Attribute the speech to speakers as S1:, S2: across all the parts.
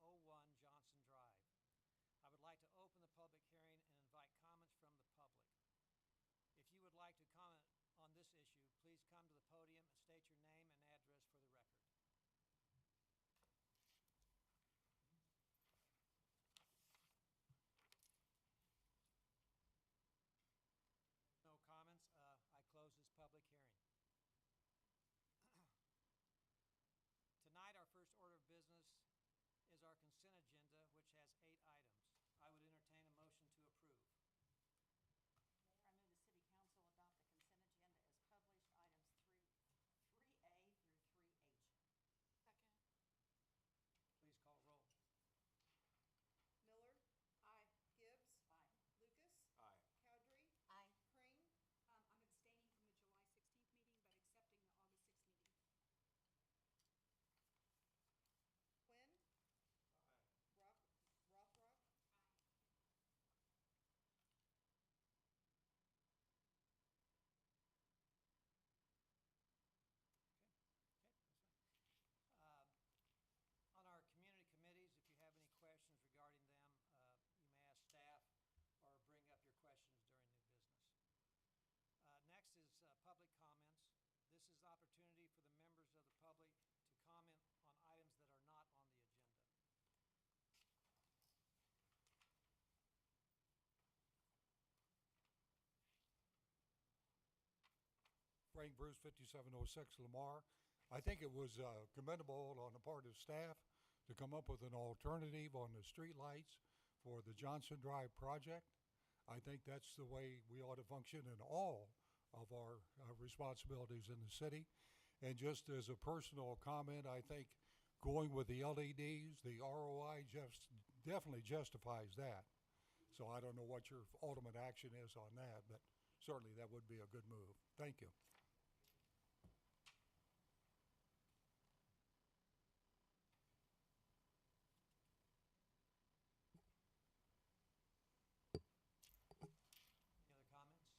S1: 01 Johnson Drive. I would like to open the public hearing and invite comments from the public. If you would like to comment on this issue, please come to the podium and state your name and address for the record. No comments. I close this public hearing. Tonight, our first order of business is our consent agenda, which has 8 items. I would entertain a motion to approve.
S2: Mayor, I move the City Council adopt the consent agenda as published, items 3A through 3H.
S3: Second.
S1: Please call roll.
S4: Miller.
S3: Aye.
S4: Gibbs.
S2: Aye.
S4: Lucas.
S5: Aye.
S4: Cowdery.
S2: Aye.
S4: Pring.
S3: I'm abstaining from the July 16th meeting, but accepting the August 6th meeting.
S4: Quinn.
S5: Aye.
S4: Rothrock.
S3: Aye.
S1: Okay, that's fine. On our community committees, if you have any questions regarding them, you may ask staff or bring up your questions during new business. Next is public comments. This is the opportunity for the members of the public to comment on items that are not on the agenda.
S6: Frank Bruce, 5706 Lamar. I think it was commendable on the part of staff to come up with an alternative on the street lights for the Johnson Drive project. I think that's the way we ought to function in all of our responsibilities in the city. And just as a personal comment, I think going with the LEDs, the ROI just definitely justifies that. So I don't know what your ultimate action is on that, but certainly that would be a good move. Thank you.
S1: Any other comments?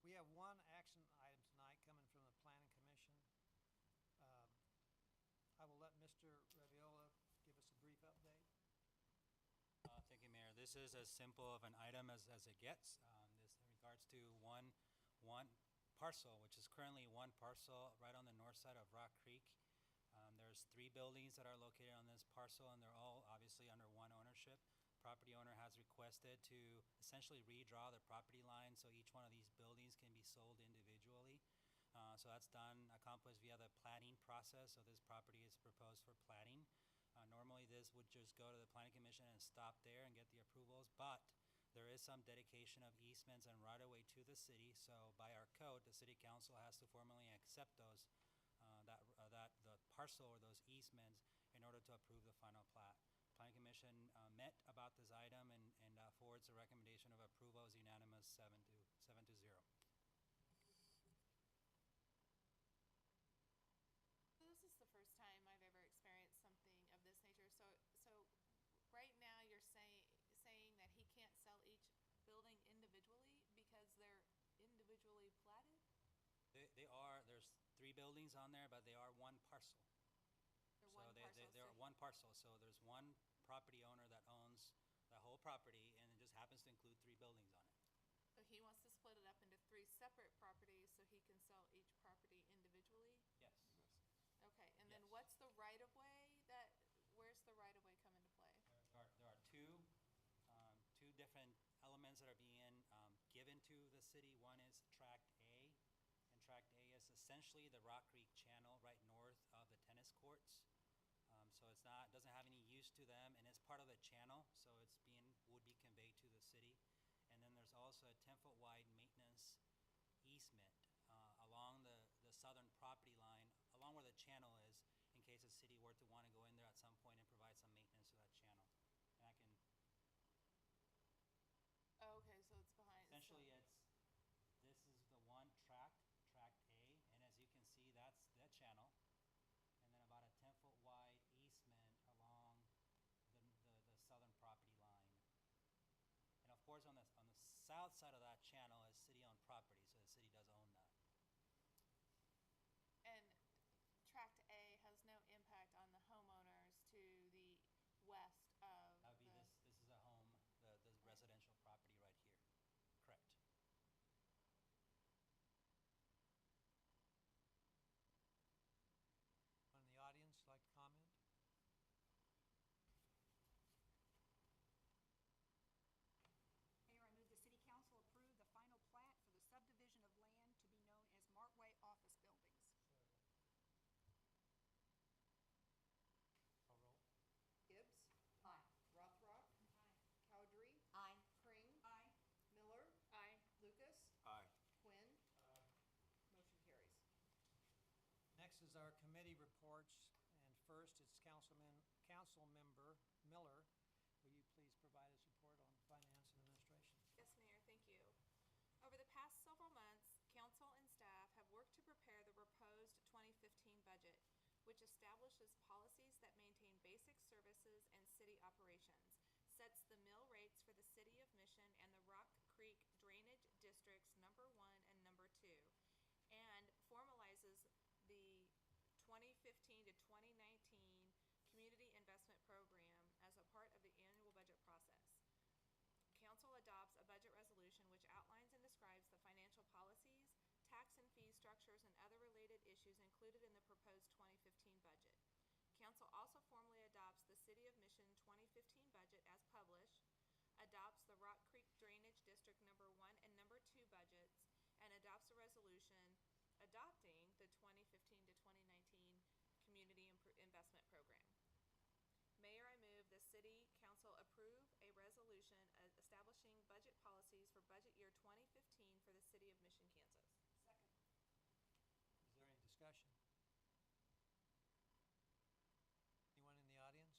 S1: We have one action item tonight coming from the Planning Commission. I will let Mr. Raviola give us a brief update.
S7: Thank you, Mayor. This is as simple of an item as it gets. This in regards to one parcel, which is currently one parcel right on the north side of Rock Creek. There's 3 buildings that are located on this parcel, and they're all obviously under one ownership. Property owner has requested to essentially redraw the property line so each one of these buildings can be sold individually. So that's accomplished via the platting process. So this property is proposed for platting. Normally this would just go to the Planning Commission and stop there and get the approvals, but there is some dedication of easements and right-of-way to the city. So by our code, the City Council has to formally accept those, the parcel or those easements in order to approve the final plat. Planning Commission met about this item and forwards a recommendation of approval as unanimous 7-0.
S3: This is the first time I've ever experienced something of this nature. So right now you're saying that he can't sell each building individually because they're individually platted?
S7: They are. There's 3 buildings on there, but they are one parcel. They're one parcel. So there's one property owner that owns the whole property, and it just happens to include 3 buildings on it.
S3: So he wants to split it up into 3 separate properties so he can sell each property individually?
S7: Yes.
S3: Okay, and then
S7: Yes.
S3: what's the right-of-way where's the right-of-way come into play?
S7: There are two different elements that are being given to the city. One is Tract A, and Tract A is essentially the Rock Creek Channel right north of the tennis courts. So it doesn't have any use to them, and it's part of the channel, so would be conveyed to the city. And then there's also a 10-foot wide maintenance easement along the southern property line, along where the channel is, in case the city were to want to go in there at some point and provide some maintenance to that channel. And I can...
S3: Oh, okay, so it's behind...
S7: Essentially, this is the one Tract A, and as you can see, that's that channel. And then about a 10-foot wide easement along the southern property line. And of course, on the south side of that channel is city-owned property, so the city does own that.
S3: And Tract A has no impact on
S1: Next is our committee reports, and first it's Councilmember Miller. Will you please provide us a report on finance and administration?
S3: Yes, Mayor, thank you. Over the past several months, council and staff have worked to prepare the proposed 2015 budget, which establishes policies that maintain basic services and city operations, sets the mill rates for the City of Mission and the Rock Creek Drainage Districts number 1 and number 2, and formalizes the 2015 to 2019 Community Investment Program as a part of the annual budget process. Council adopts a budget resolution which outlines and describes the financial policies, tax and fee structures, and other related issues included in the proposed 2015 budget. Council also formally adopts the City of Mission 2015 budget as published, adopts the Rock Creek Drainage District number 1 and number 2 budgets, and adopts a resolution adopting the 2015 to 2019 Community Investment Program. Mayor, I move the City Council approve a resolution establishing budget policies for budget year 2015 for the City of Mission, Kansas.
S2: Second.
S1: Is there any discussion? Anyone in the audience?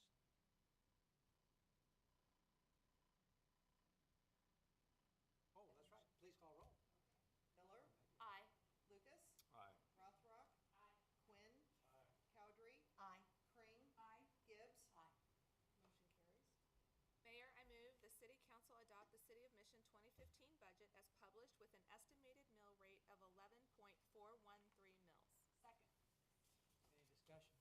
S1: Oh, that's right. Please call roll.
S4: Miller,
S3: Aye.
S4: Lucas,
S5: Aye.
S4: Rothrock,
S2: Aye.
S4: Quinn, Cowdery,
S2: Aye.
S4: Crane,
S2: Aye.
S4: Gibbs.
S2: Aye.
S4: Motion carries.
S3: Mayor, I move the City Council adopt the City of Mission 2015 budget as published with an estimated mill rate of 11.413 mills.
S2: Second.
S1: Any discussion?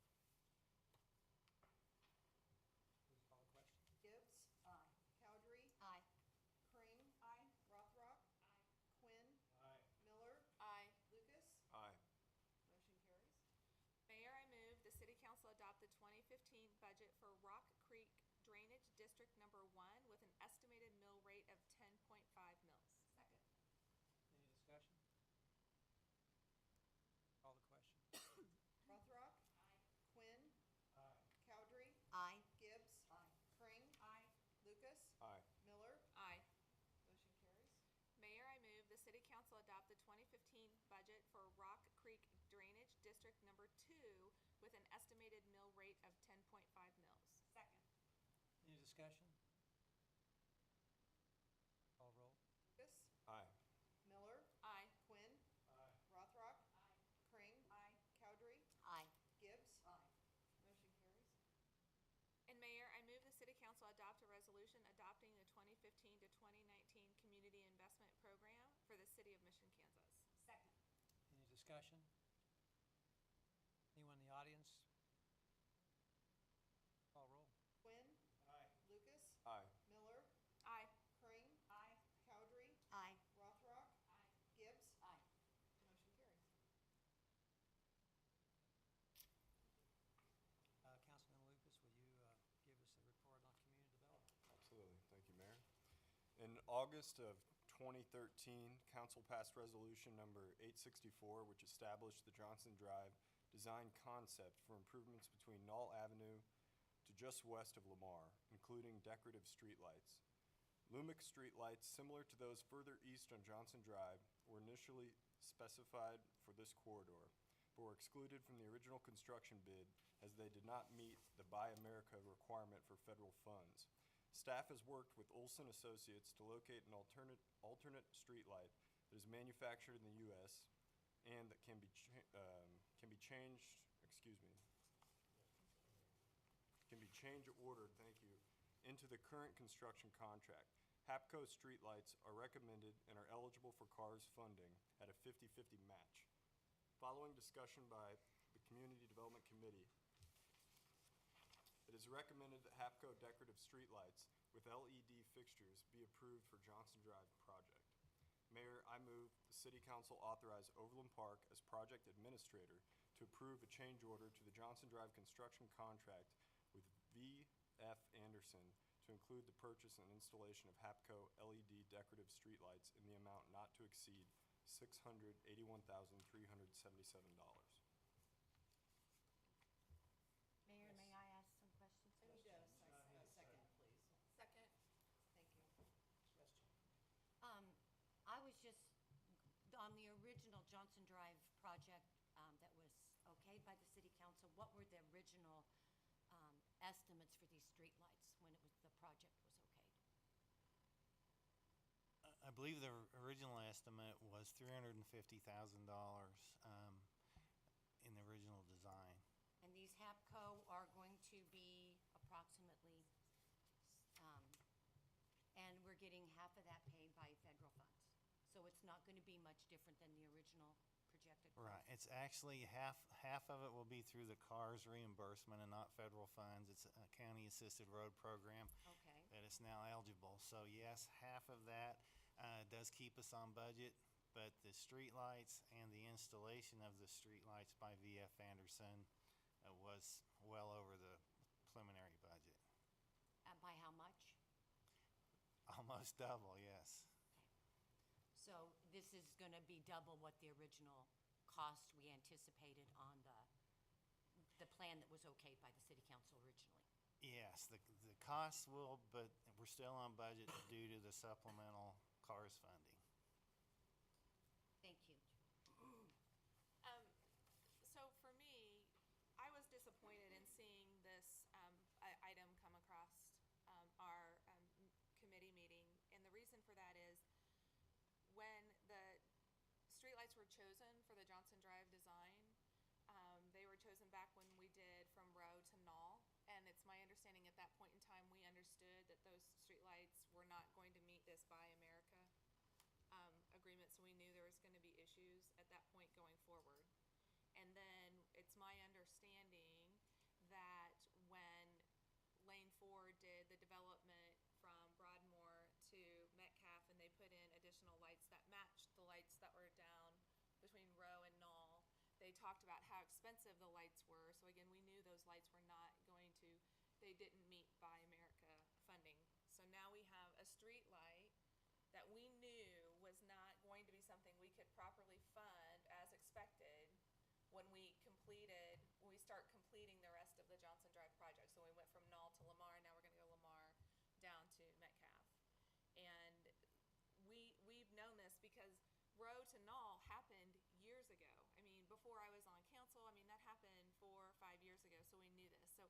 S1: Please call the question.
S4: Gibbs,
S2: Aye.
S4: Cowdery,
S2: Aye.
S4: Crane,
S2: Aye.
S4: Rothrock,
S2: Aye.
S4: Quinn,
S1: Aye.
S4: Miller,
S3: Aye.
S4: Lucas.
S5: Aye.
S4: Motion carries.
S3: Mayor, I move the City Council adopt the 2015 budget for Rock Creek Drainage District number 1 with an estimated mill rate of 10.5 mills.
S2: Second.
S1: Any discussion? Call the question.
S4: Rothrock,
S2: Aye.
S4: Quinn,
S1: Aye.
S4: Cowdery,
S2: Aye.
S4: Gibbs,
S2: Aye.
S4: Crane,
S2: Aye.
S4: Lucas,
S5: Aye.
S4: Miller.
S3: Aye.
S4: Motion carries.
S3: Mayor, I move the City Council adopt the 2015 budget for Rock Creek Drainage District number 2 with an estimated mill rate of 10.5 mills.
S2: Second.
S1: Any discussion? Call roll.
S4: Lucas,
S5: Aye.
S4: Miller,
S3: Aye.
S4: Quinn,
S1: Aye.
S4: Rothrock,
S2: Aye.
S4: Crane,
S2: Aye.
S4: Cowdery,
S2: Aye.
S4: Gibbs.
S2: Aye.
S4: Motion carries.
S3: And Mayor, I move the City Council adopt a resolution adopting the 2015 to 2019 Community Investment Program for the City of Mission, Kansas.
S2: Second.
S1: Any discussion? Anyone in the audience? Call roll.
S4: Quinn,
S1: Aye.
S4: Lucas,
S5: Aye.
S4: Miller,
S3: Aye.
S4: Crane,
S2: Aye.
S4: Cowdery,
S2: Aye.
S4: Rothrock,
S2: Aye.
S4: Gibbs.
S2: Aye.
S4: Motion carries.
S1: Councilman Lucas, will you give us a report on community development?
S5: Absolutely. Thank you, Mayor. In August of 2013, Council passed Resolution Number 864, which established the Johnson Drive design concept for improvements between Knoll Avenue to just west of Lamar, including decorative streetlights. Lumic streetlights, similar to those further east on Johnson Drive, were initially specified for this corridor, but were excluded from the original construction bid as they did not meet the Buy America requirement for federal funds. Staff has worked with Olson Associates to locate an alternate streetlight that is manufactured in the U.S. and that can be change ordered, thank you, into the current construction contract. HAPCO streetlights are recommended and are eligible for CARS funding at a 50-50 match. Following discussion by the Community Development Committee, it is recommended that HAPCO decorative streetlights with LED fixtures be approved for Johnson Drive project. Mayor, I move the City Council authorize Overland Park as project administrator to approve a change order to the Johnson Drive construction contract with V.F. Anderson to include the purchase and installation of HAPCO LED decorative streetlights in the amount not to exceed $681,377.
S2: Mayor, may I ask some questions?
S4: I need a second, please.
S3: Second.
S4: Thank you.
S1: Question.
S8: I was just, on the original Johnson Drive project that was okayed by what were the original estimates for these streetlights when the project was okayed?
S9: I believe the original estimate was $350,000 in the original design.
S8: And these HAPCO are going to be approximately, and we're getting half of that paid by federal funds. So it's not going to be much different than the original projected cost.
S9: Right. It's actually half of it will be through the CARS reimbursement and not federal funds. It's a county-assisted road program
S8: Okay.
S9: that is now eligible. So yes, half of that does keep us on budget, but the streetlights and the installation of the streetlights by VF Anderson was well over the preliminary budget.
S8: And by how much?
S9: Almost double, yes.
S8: So this is going to be double what the original cost we anticipated on the plan that was okayed by the city council originally.
S9: Yes, the costs will, but we're still on budget due to the supplemental CARS funding.
S8: Thank you.
S3: So for me, I was disappointed in seeing this item come across our committee meeting, and the reason for that is when the streetlights were chosen for the Johnson Drive design, they were chosen back when we did from Row to Knoll, and it's my understanding at that point in time we understood that those streetlights were not going to meet this Buy America agreement, so we knew there was going to be issues at that point going forward. And then it's my understanding that when Lane 4 did the development from Broadmoor to Metcalf, and they put in additional lights that matched the lights that were down between Row and Knoll, they talked about how expensive the lights were. So again, we knew those lights were not going to, they didn't meet Buy America funding. So now we have a street light that we knew was not going to be something we could properly fund as expected when we start completing the rest of the Johnson Drive project. So we went from Knoll to Lamar, now we're gonna go Lamar down to Metcalf. And we've known this because Row to Knoll happened years ago. I mean, before I was on council, I mean, that happened 4 or 5 years ago, so we knew this. So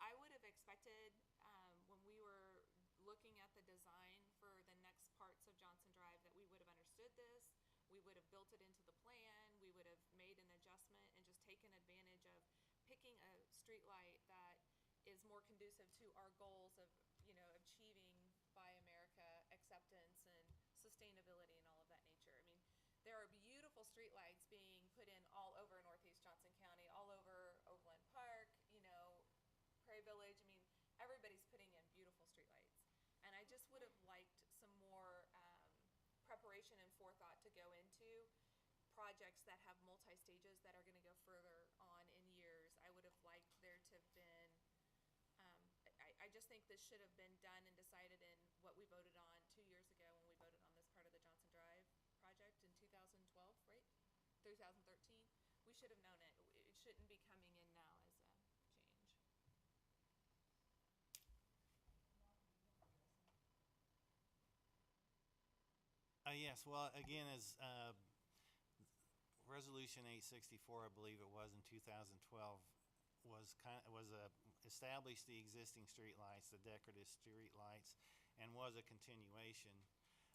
S3: I would have expected, when we were looking at the design for the next parts of Johnson Drive, that we would have understood this. We would have built it into the plan. We would have made an adjustment and just taken advantage of picking a street light that is more conducive to our goals of, achieving Buy America acceptance and sustainability and all of that nature. I mean, there are beautiful street lights being put in all over Northeast Johnson County, all over Overland Park, Prairie Village. I mean, everybody's putting in beautiful street lights. And I just would have liked some more preparation and forethought to go into projects that have multi-stages that are going to go further on in years. I would have liked there to have been, I just think this should have been done and decided in what we voted on 2 years ago when we voted on this part of the Johnson Drive project in 2012, right? 2013. We should have known it. It shouldn't be coming in now as a change.
S9: Yes, well, again, as Resolution 864, I believe it was in 2012, established the existing street lights, the decorative street lights, and was a continuation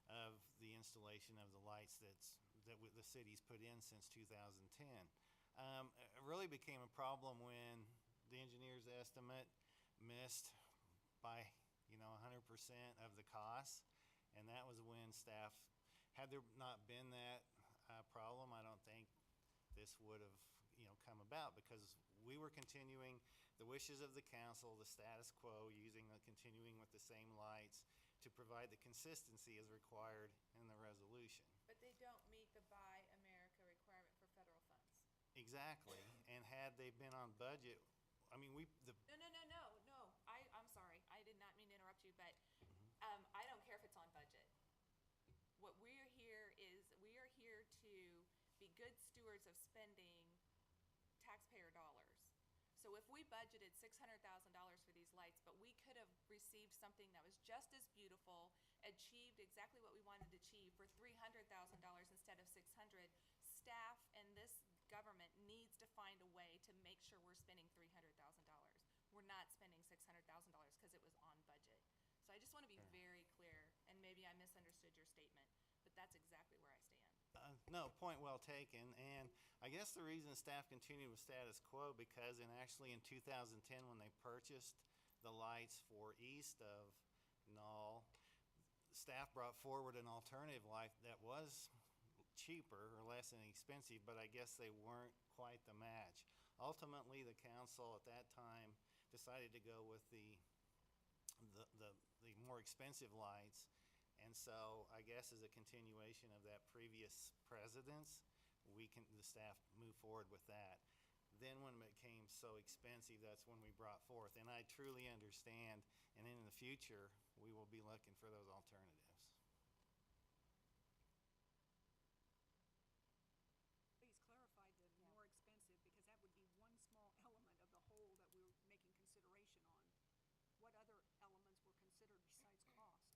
S9: of the installation of the lights that the city's put in since 2010. It really became a problem when the engineer's estimate missed by 100% of the costs, and that was when staff, had there not been that problem, I don't think this would have come about, because we were continuing the wishes of the council, the status quo, continuing with the same lights to provide the consistency as required in the resolution.
S3: But they don't meet the Buy America requirement for federal funds.
S9: Exactly, and had they been on budget, I mean,
S3: No. I'm sorry. I did not mean to interrupt you, but I don't care if it's on budget. What we are here to be good stewards of spending taxpayer dollars. So if we budgeted $600,000 for these lights, but we could have received something that was just as beautiful, achieved exactly what we wanted to achieve for $300,000 instead of $600,000, staff and this government needs to find a way to make sure we're spending $300,000. We're not spending $600,000 because it was on budget. So I just want to be very clear, and maybe I misunderstood your statement, but that's exactly where I stand.
S9: No, point well taken. And I guess the reason staff continued with status quo because actually in 2010 when they purchased the lights for east of Knoll, staff brought forward an alternative light that was cheaper or less inexpensive, but I guess they weren't quite the match. Ultimately, the council at that time decided to go with the more expensive lights. And so I guess as a continuation of that previous precedence, the staff moved forward with that. Then when it became so expensive, that's when we brought forth. And I truly understand, and in the future, we will be looking for those alternatives.
S10: Please clarify the more expensive, because that would be one small element of the whole that we were making consideration on. What other elements were considered besides cost?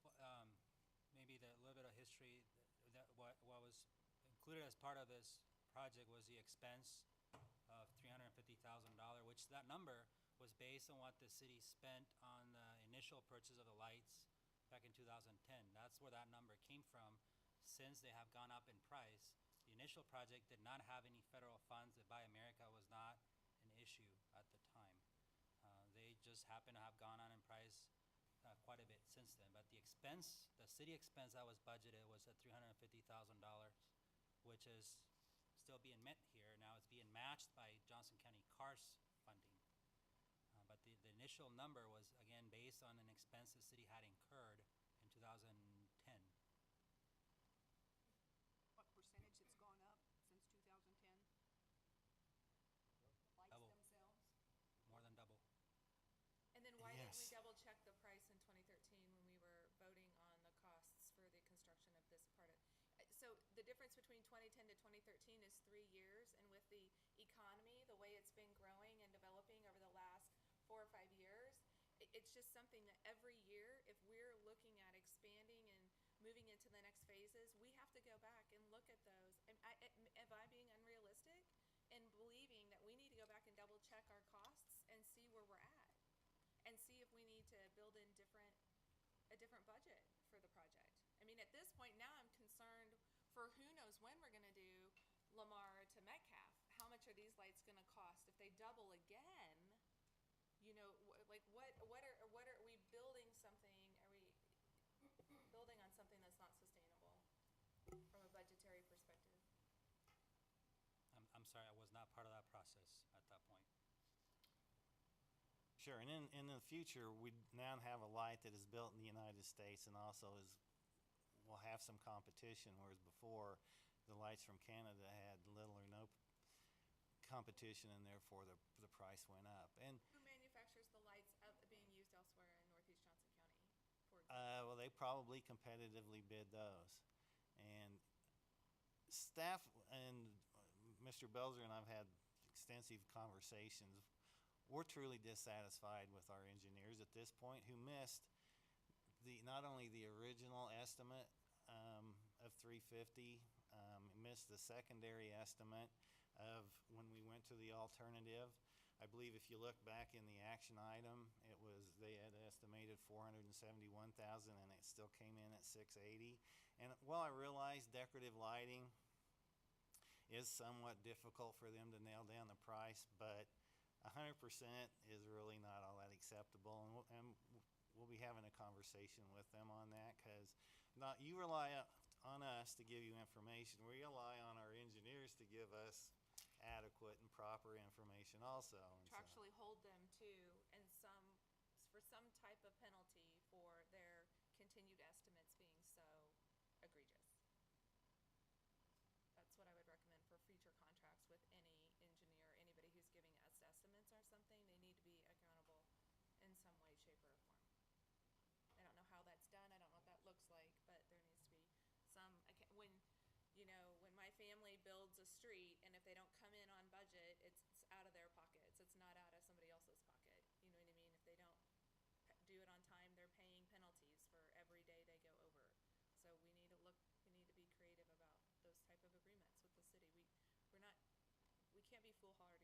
S7: Well, maybe a little bit of history. What was included as part of this project was the expense of $350,000, which that number was based on what the city spent on the initial purchase of the lights back in 2010. That's where that number came from. Since they have gone up in price, the initial project did not have any federal funds. The Buy America was not an issue at the time. They just happen to have gone on in price quite a bit since then. But the expense, the city expense that was budgeted was at $350,000, which is still being met here. Now it's being matched by Johnson County CARS funding. But the initial number was, again, based on an expense the city had incurred in 2010.
S10: What percentage it's gone up since 2010? Lights
S7: Double.
S10: themselves?
S7: More than double.
S3: And then why didn't we
S9: Yes.
S3: double check the price in 2013 when we were voting on the costs for the construction of this part of? So the difference between 2010 to 2013 is 3 years, and with the economy, the way it's been growing and developing over the last 4 or 5 years, it's just something that every year, if we're looking at expanding and moving into the next phases, we have to go back and look at those. Am I being unrealistic in believing that we need to go back and double check our costs and see where we're at? And see if we need to build in a different budget for the project. I mean, at this point now, I'm concerned for who knows when we're gonna do Lamar to Metcalf. How much are these lights gonna cost? If they double again, you know, what are we building something? Are we building on something that's not sustainable from a budgetary perspective?
S7: I'm sorry, I was not part of that process at that point.
S9: Sure, and in the future, we now have a light that is built in the United States and also will have some competition, whereas before, the lights from Canada had little or no competition, and therefore the price went up. And
S3: Who manufactures the lights being used elsewhere in Northeast Johnson County, for example?
S9: well, they probably competitively bid those. And staff and Mr. Belzer and I've had extensive conversations. We're truly dissatisfied with our engineers at this point who missed not only the original estimate of 350, missed the secondary estimate of when we went to the alternative. I believe if you look back in the action item, they had estimated 471,000 and it still came in at 680. And while I realize decorative lighting is somewhat difficult for them to nail down the price, but 100% is really not all that acceptable, and we'll be having a conversation with them on that, because you rely on us to give you information. We rely on our engineers to give us adequate and proper information also.
S3: To actually hold them to, and for some type of penalty for their continued estimates being so egregious. That's what I would recommend for future contracts with any engineer, anybody who's giving us estimates or something. They need to be accountable in some way, shape, or form. I don't know how that's done. I don't know what that looks like, but there needs to be some, when my family builds a street and if they don't come in on budget, it's out of their pockets. It's not out of somebody else's pocket. You know what I mean? If they don't do it on time, they're paying penalties for every day they go over. So we need to be creative about those type of agreements with the city. We can't be foolhardy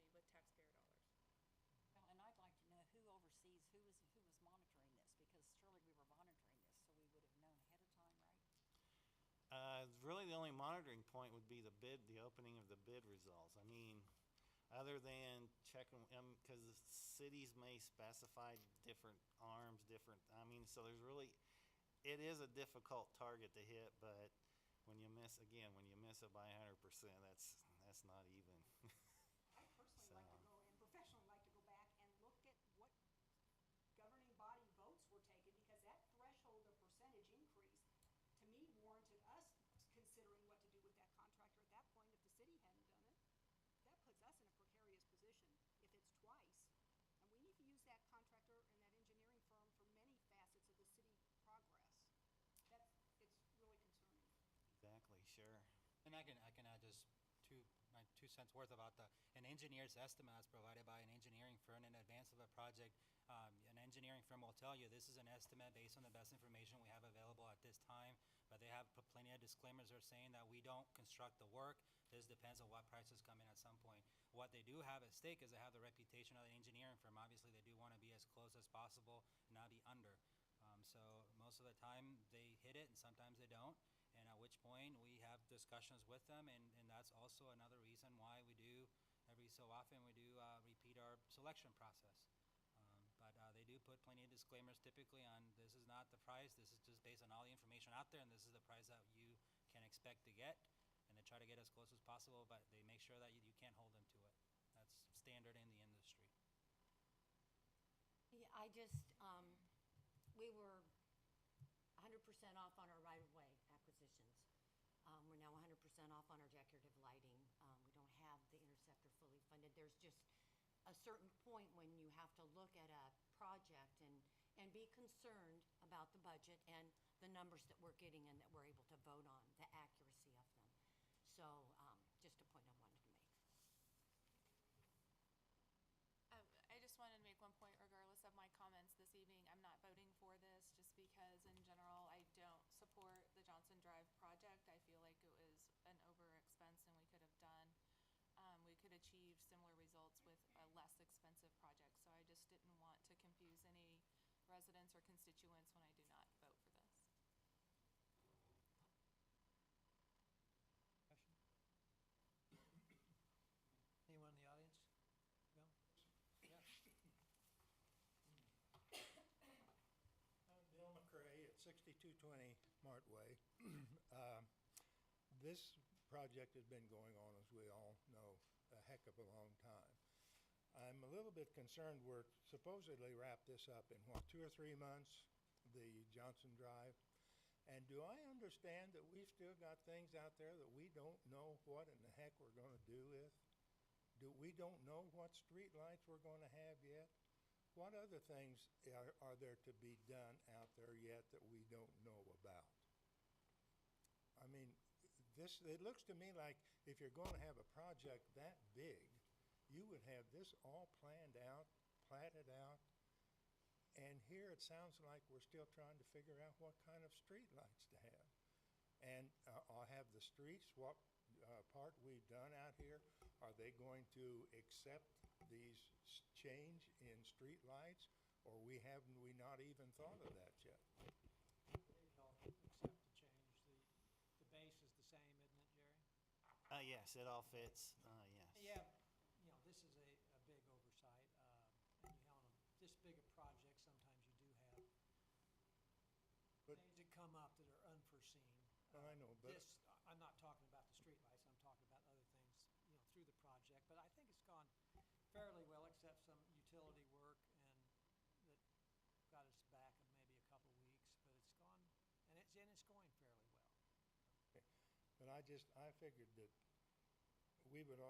S9: really the only monitoring point would be the opening of the bid results. I mean, other than checking, because the cities may specify different arms, so there's really, it is a difficult target to hit, but when you miss it by 100%, that's not even.
S10: I personally
S9: So-
S10: like to go, and professionally like to go back and look at what governing body votes were taken, because that threshold of percentage increase, to me, warranted us considering what to do with that contractor at that point if the city hadn't done it. That puts us in a precarious position if it's twice. And we need to use that contractor and that engineering firm for many facets of the city progress. It's really concerning.
S9: Exactly, sure.
S7: And I can add just my 2 cents worth about an engineer's estimate as provided by an engineering firm in advance of a project. An engineering firm will tell you this is an estimate based on the best information we have available at this time, but they have put plenty of disclaimers. They're saying that we don't construct the work. This depends on what prices come in at some point. What they do have at stake is they have the reputation of the engineering firm. Obviously, they do want to be as close as possible and not be under. So most of the time they hit it and sometimes they don't. And at which point we have discussions with them, and that's also another reason why we do, every so often, we do repeat our selection process. But they do put plenty of disclaimers typically on this is not the price, this is just based on all the information out there, and this is the price that you can expect to get, and they try to get as close as possible, but they make sure that you can't hold them to it. That's standard in the industry.
S8: Yeah, we were 100% off on our right-of-way acquisitions. We're now 100% off on our decorative lighting. We don't have the interceptor fully funded. There's just a certain point when you have to look at a project and be concerned about the budget and the numbers that we're getting and that we're able to vote on, the accuracy of them. So just a point I wanted to make.
S3: I just wanted to make one point regardless of my comments this evening. I'm not voting for this just because in general I don't support the Johnson Drive project. I feel like it was an over expense and we could have done, we could achieve similar results with a less expensive project. So I just didn't want to confuse any residents or constituents when I do not vote for this.
S1: Question? Anyone in the audience? Bill? Yes.
S11: I'm Bill McCray at 6220 Mart Way. This project has been going on, as we all know, a heck of a long time. I'm a little bit concerned we're supposedly wrap this up in, 2 or 3 months, the Johnson Drive? And do I understand that we've still got things out there that we don't know what in the heck we're going to do with? We don't know what street lights we're going to have yet? What other things are there to be done out there yet that we don't know about? I mean, it looks to me like if you're going to have a project that big, you would have this all planned out, platted out, and here it sounds like we're still trying to figure out what kind of street lights to have. And I'll have the streets, what part we've done out here, are they going to accept these change in street lights, or we not even thought of that yet?
S1: They'll accept the change. The base is the same, isn't it, Jerry?
S9: Yes, it all fits, yes.
S1: Yeah, this is a big oversight, and on this big a project, sometimes you do have things that come up that are unforeseen.
S11: I know, but
S1: I'm not talking about the streetlights, I'm talking about other things, through the project, but I think it's gone fairly well, except some utility work and that got us back in maybe a couple weeks, but it's gone, and it's going fairly well.
S11: okay. But I figured that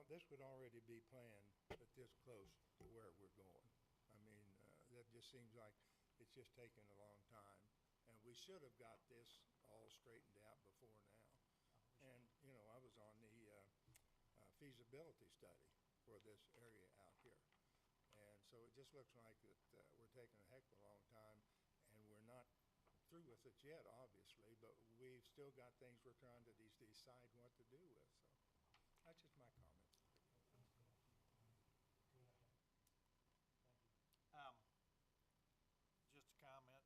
S11: this would already be planned, but this close to where we're going. I mean, that just seems like it's just taken a long time, and we should have got this all straightened out before now. And, I was on the feasibility study for this area out here. And so it just looks like that we're taking a heck of a long time, and we're not through with it yet, obviously, but we've still got things we're trying to decide what to do with. So that's just my comment.
S12: Just a comment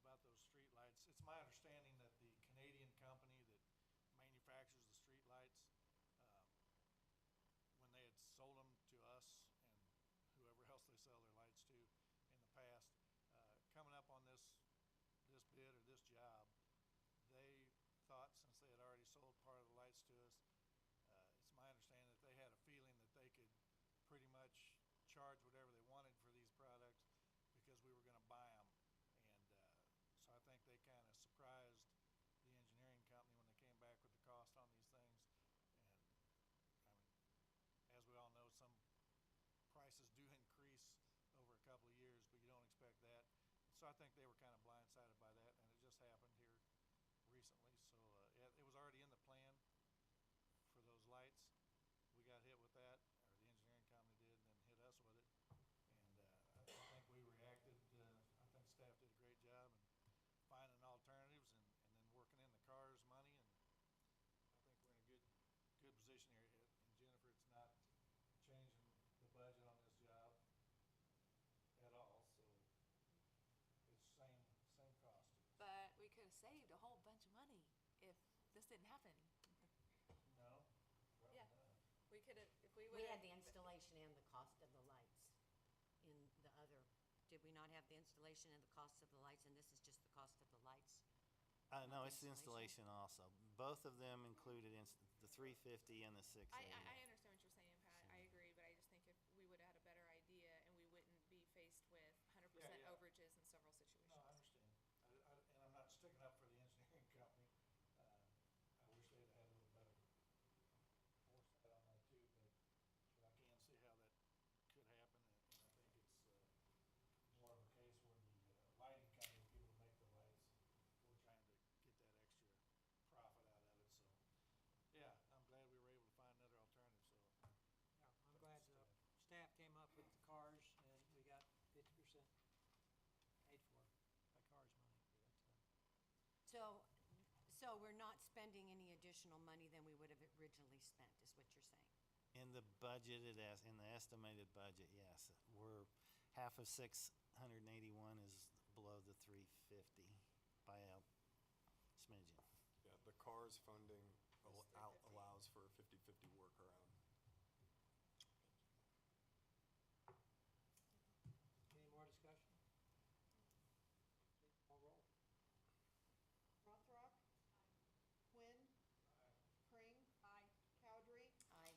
S12: about those street lights. It's my understanding that the Canadian company that manufactures prices do increase over a couple of years, but you don't expect that. So I think they were kind of blindsided by that, and it just happened here recently. So it was already in the plan for those lights. We got hit with that, or the engineering company did, and then hit us with it. And I think we reacted. I think staff did a great job in finding alternatives and then working in the cars money. And I think we're in a good position here. And Jennifer, it's not changing the budget on this job at all. So it's same cost.
S3: But we could have saved a whole bunch of money if this didn't happen.
S12: No, probably
S3: Yeah.
S12: not.
S3: We could have, if we would
S8: We
S3: have.
S8: had the installation and the cost of the lights in the other. Did we not have the installation and the cost of the lights, and this is just the cost of the lights?
S9: No, it's the installation also. Both of them included the 350 and the 680.
S3: I understand what you're saying, Pat. I agree, but I just think if we would have had a better idea and we wouldn't be faced with 100%
S12: Yeah.
S3: overages in several situations.
S12: No, I understand. And I'm not sticking up for the engineering company. I wish they'd had a little better foresight on that too, but I can see how that could happen. And I think it's more of a case where the lighting company, people who make the lights, we're trying to get that extra profit out of it. So, yeah, I'm glad we were able to find another alternative. So,
S1: Yeah, I'm glad staff came up with the cars, and we got 50% paid for by cars money.
S8: So we're not spending any additional money than we would have originally spent, is what you're saying?
S9: In the budgeted, in the estimated budget, yes. We're half of 681 is below the 350 by a smidgen.
S5: Yeah, the CARS funding allows for a 50-50 workaround.
S1: Any more discussion? Please call roll.
S4: Rothrock? Quinn? Pring?
S10: Aye.
S4: Cowdery?
S8: Aye.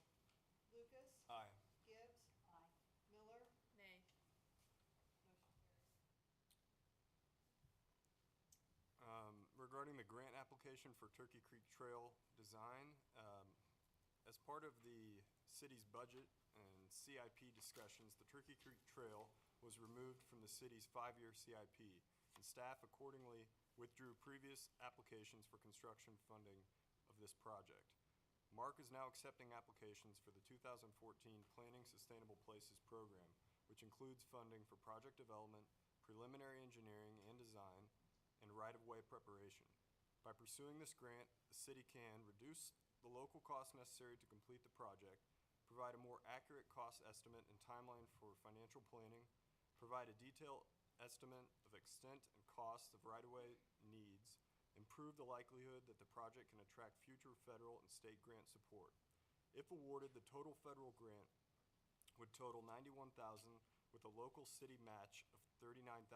S4: Lucas?
S5: Aye.
S4: Gibbs?
S2: Aye.
S4: Miller?
S3: Nay.
S4: Motion carries.
S5: Regarding the grant application for Turkey Creek Trail design, as part of the city's budget and CIP discussions, the Turkey Creek Trail was removed from the city's 5-year CIP, and staff accordingly withdrew previous applications for construction funding of this project. Mark is now accepting applications for the 2014 Planning Sustainable Places program, which includes funding for project development, preliminary engineering and design, and right-of-way preparation. By pursuing this grant, the city can reduce the local costs necessary to complete the project, provide a more accurate cost estimate and timeline for financial planning, provide a detailed estimate of extent and cost of right-of-way needs, improve the likelihood that the project can attract future federal and state grant support. If awarded, the total federal grant would total $91,000 with a local city match of $39,000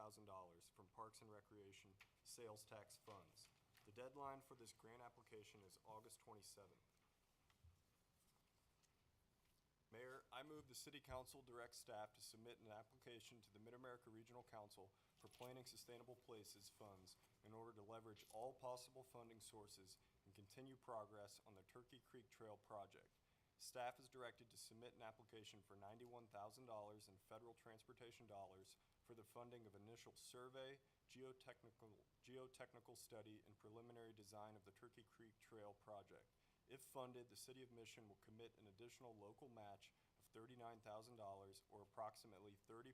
S5: from Parks and Recreation sales tax funds. The deadline for this grant application is August 27th. Mayor, I move the City Council direct staff to submit an application to the Mid-America Regional Council for Planning Sustainable Places funds in order to leverage all possible funding sources and continue progress on the Turkey Creek Trail project. Staff is directed to submit an application for $91,000 in federal transportation dollars for the funding of initial survey, geotechnical study, and preliminary design of the Turkey Creek Trail project. If funded, the City of Mission will commit an additional local match of $39,000 or approximately 30%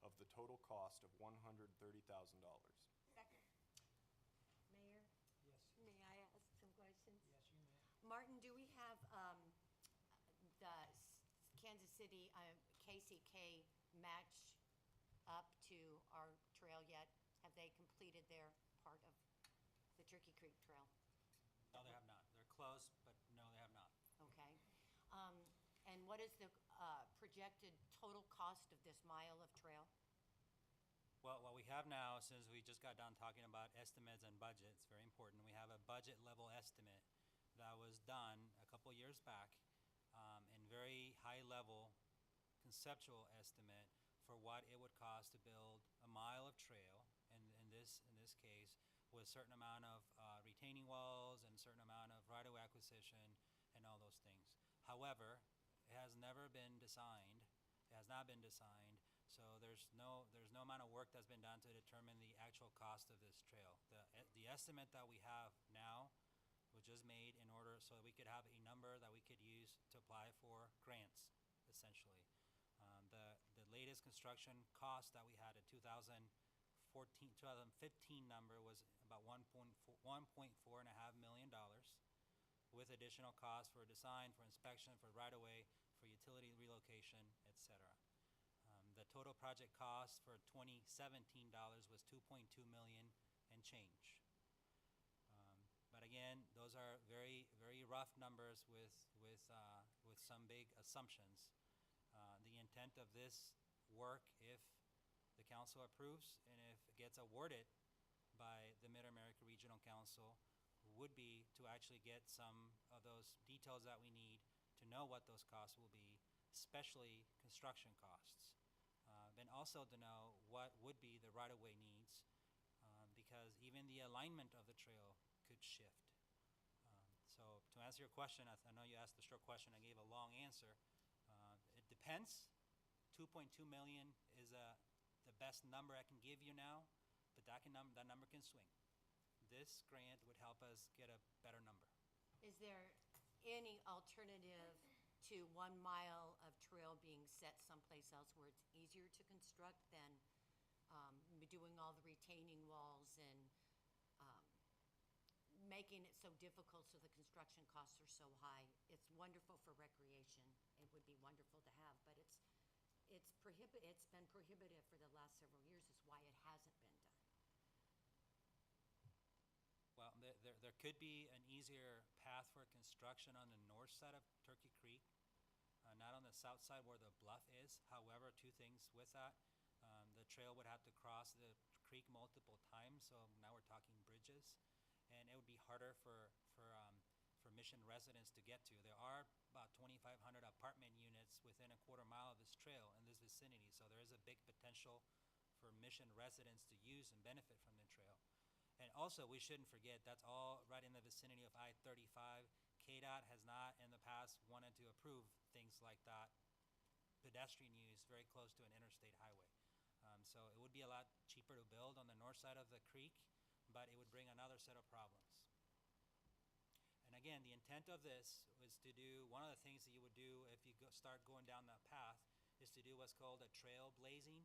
S5: of the total cost of $130,000.
S10: Second.
S8: Mayor,
S1: Yes.
S8: may I ask some questions?
S1: Yes, you may.
S8: Martin, do we have the Kansas City KCK match up to our trail yet? Have they completed their part of the Turkey Creek Trail?
S7: No, they have not. They're close, but no, they have not.
S8: Okay. And what is the projected total cost of this mile of trail?
S7: Well, what we have now, since we just got done talking about estimates and budgets, very important, we have a budget level estimate that was done a couple years back, and very high level conceptual estimate for what it would cost to build a mile of trail, and in this case, with a certain amount of retaining walls and a certain amount of right-of-way acquisition and all those things. However, it has never been designed It has not been designed, so there's no amount of work that's been done to determine the actual cost of this trail. The estimate that we have now was just made in order so that we could have a number that we could use to apply for grants, essentially. The latest construction cost that we had in 2015 number was about $1.4 million, with additional costs for design, for inspection, for right-of-way, for utility relocation, etc. The total project cost for 2017 dollars was $2.2 million and change. But again, those are very, very rough numbers with some big assumptions. The intent of this work, if the council approves and if it gets awarded by the Mid-America Regional Council, would be to actually get some of those details that we need to know what those costs will be, especially construction costs. And also to know what would be the right-of-way needs, because even the alignment of the trail could shift. So to answer your question, I know you asked the short question, I gave a long answer. It depends. 2.2 million is the best number I can give you now, but that number can swing. This grant would help us get a better number.
S8: Is there any alternative to 1 mile of trail being set someplace else where it's easier to construct than doing all the retaining walls and making it so difficult so the construction costs are so high? It's wonderful for recreation. It would be wonderful to have, but it's been prohibitive for the last several years, is why it hasn't been done.
S7: Well, there could be an easier path for construction on the north side of Turkey Creek, not on the south side where the bluff is. However, two things with that. The trail would have to cross the creek multiple times, so now we're talking bridges. And it would be harder for Mission residents to get to. There are about 2,500 apartment units within a quarter mile of this trail in this vicinity, so there is a big potential for Mission residents to use and benefit from the trail. And also, we shouldn't forget, that's all right in the vicinity of I-35. KDOT has not in the past wanted to approve things like that, pedestrian use very close to an interstate highway. So it would be a lot cheaper to build on the north side of the creek, but it would bring another set of problems. And again, the intent of this was to do, one of the things that you would do if you start going down that path is to do what's called a trail blazing.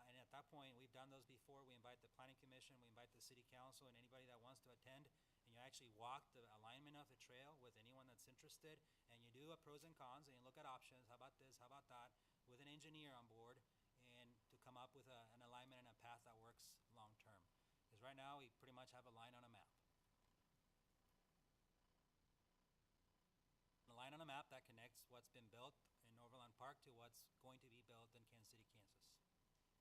S7: And at that point, we've done those before. We invite the Planning Commission, we invite the City Council, and anybody that wants to attend. And you actually walk the alignment of the trail with anyone that's interested. And you do a pros and cons, and you look at options. How about this? How about that? With an engineer on board, and to come up with an alignment and a path that works long term. Because right now, we pretty much have a line on a map. A line on a map that connects what's been built in Overland Park to what's going to be built in Kansas City, Kansas.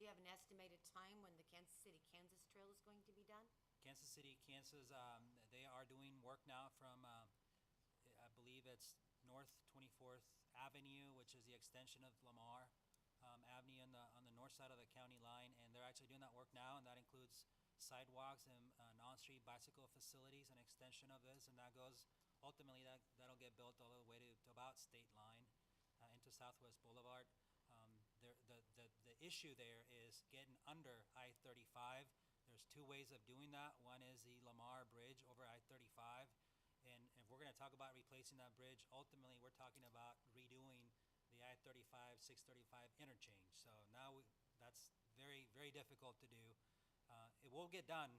S8: Do you have an estimated time when the Kansas City, Kansas trail is going to be done?
S7: Kansas City, Kansas, they are doing work now from, I believe it's North 24th Avenue, which is the extension of Lamar Avenue on the north side of the county line, and they're actually doing that work now, and that includes sidewalks and on-street bicycle facilities, an extension of this, and that goes, ultimately that'll get built all the way to about State Line into Southwest Boulevard. The issue there is getting under I-35. There's two ways of doing that. One is the Lamar Bridge over I-35, and if we're going to talk about replacing that bridge, ultimately we're talking about redoing the I-35, 635 interchange. So now that's very, very difficult to do. It will get done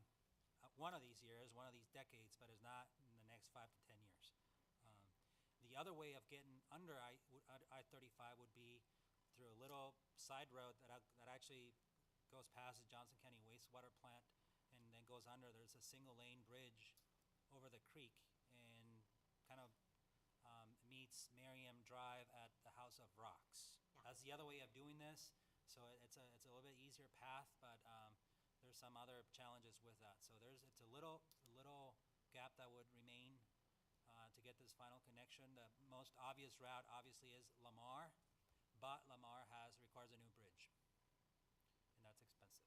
S7: one of these years, one of these decades, but it's not in the next 5 to 10 years. The other way of getting under I-35 would be through a little side road that actually goes past the Johnson County wastewater plant and then goes under. There's a single lane bridge over the creek and kind of meets Merriam Drive at the House of Rocks.
S8: Yeah.
S7: That's the other way of doing this. So it's a little bit easier path, but there's some other challenges with that. So it's a little gap that would remain to get this final connection. The most obvious route obviously is Lamar, but Lamar requires a new bridge, and that's expensive.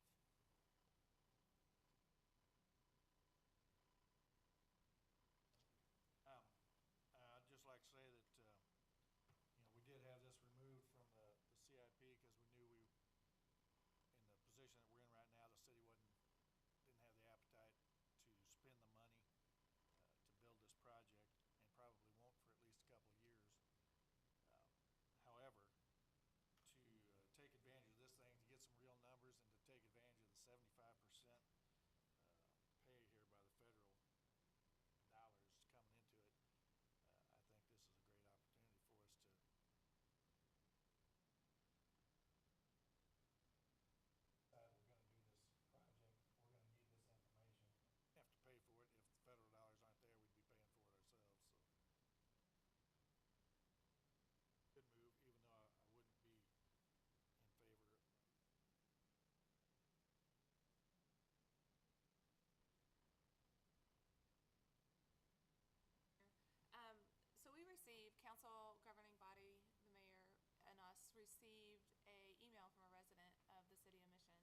S12: I'd just like to say that, we did have this removed from the CIP 75% pay here by the federal dollars coming into it, I think this is a great opportunity for us to we're gonna do this project, we're gonna need this information. Have to pay for it. If the federal dollars aren't there, we'd be paying for it ourselves, so. Good move, even though I wouldn't be in favor of.
S3: So we received, council governing body, the mayor and us received a email from a resident of the city of Mission.